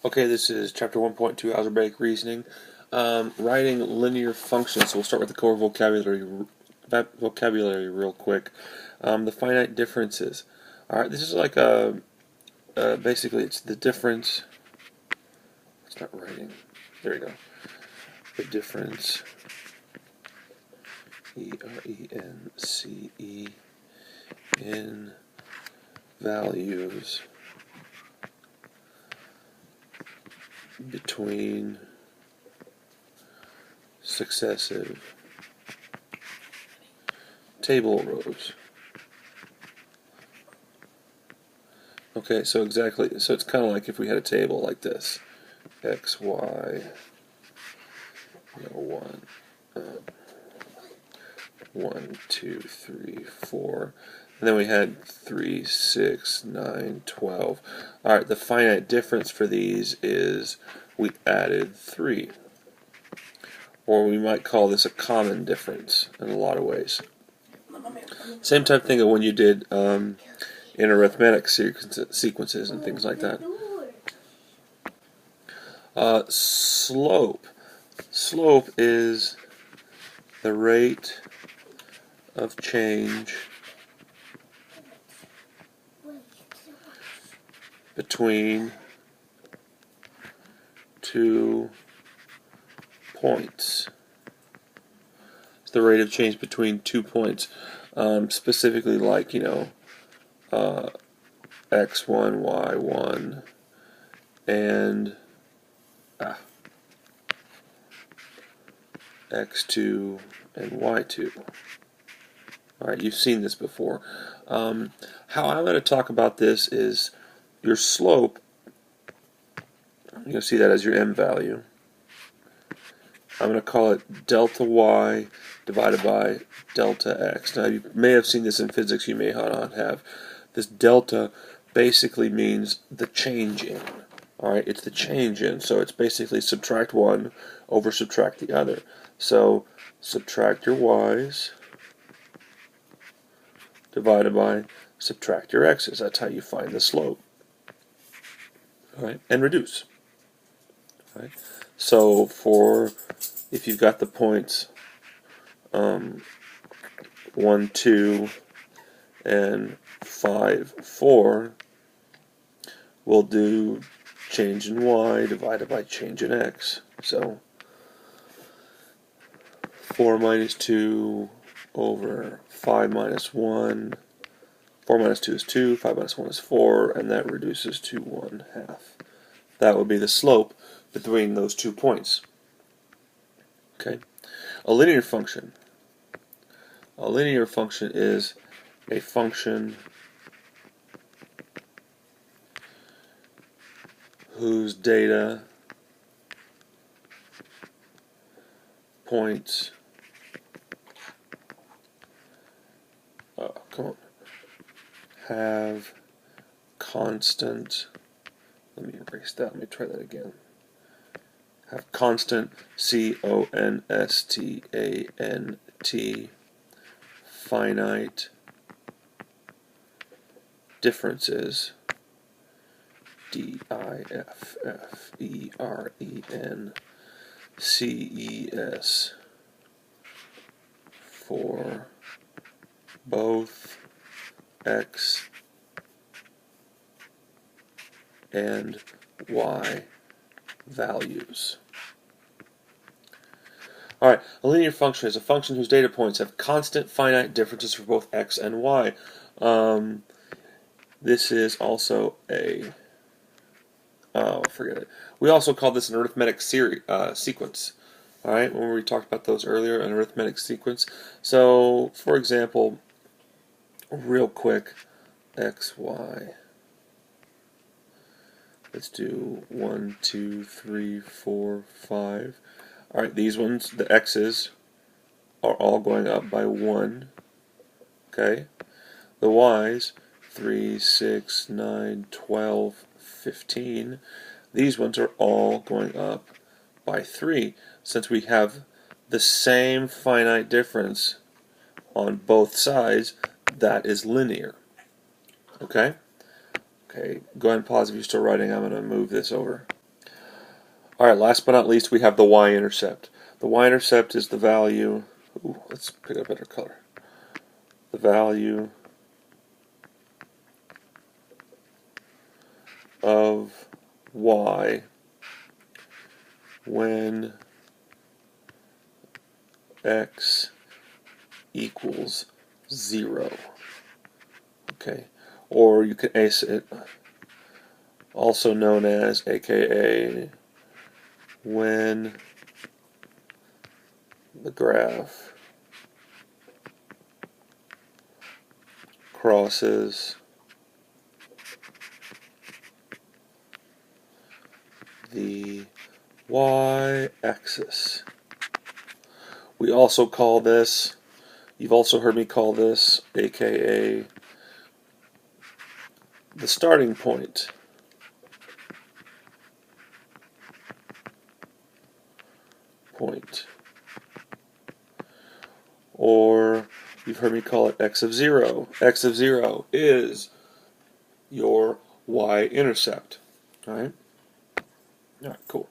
Okay, this is chapter 1.2, Algebraic reasoning. Writing linear functions. So we'll start with the core vocabulary real quick. The finite differences. All right, this is like basically it's the difference. It's not writing. There you go. The difference. E-R-E-N-C-E in values between successive table rows. Okay, so it's kind of like if we had a table like this, X, Y, 1, 2, 3, 4, and then we had 3, 6, 9, 12. All right, the finite difference for these is we added 3, or we might call this a common difference in a lot of ways. Same type of thing of when you did in arithmetic sequences and things like that. Slope. Slope is the rate of change between 2 points. It's the rate of change between 2 points. Specifically like, x1, y1, and x2 and y2. Alright, you've seen this before. How I'm going to talk about this is your slope. You're going to see that as your m value. I'm going to call it delta y divided by delta x. Now, you may have seen this in physics, you may not have. This delta basically means the change in. Alright, it's the change in, so it's basically subtract one over subtract the other. So, subtract your y's divided by subtract your x's. That's how you find the slope. Alright, and reduce. Alright, so if you've got the points 1, 2, and 5, 4, we'll do change in y divided by change in x. So 4 minus 2 over 5 minus 1. 4 minus 2 is 2, 5 minus 1 is 4, and that reduces to 1/2. That would be the slope between those 2 points. Okay. A linear function. A linear function is a function whose data points have constant, let me erase that, let me try that again, have constant, C-O-N-S-T-A-N-T, finite differences, D-I-F-F-E-R-E-N-C-E-S, for both x and y values. Alright, a linear function is a function whose data points have constant finite differences for both x and y. This is also a forget it. We also call this an arithmetic sequence. Alright, when we talked about those earlier, an arithmetic sequence. So, for example, real quick, x, y. Let's do 1, 2, 3, 4, 5. Alright, these ones, the x's, are all going up by 1. Okay? The y's, 3, 6, 9, 12, 15. These ones are all going up by 3. Since we have the same finite difference on both sides, that is linear. Okay? Okay, go ahead and pause if you're still writing. I'm going to move this over. All right, last but not least, we have the y-intercept. The y-intercept is the value, let's pick a better color. The value of y when x equals 0. Okay, or you can ace it, also known as aka when the graph crosses the y-axis. We also call this, you've also heard me call this, aka the starting point. Or you've heard me call it x of 0. X of 0 is your y-intercept. Alright? Alright, cool.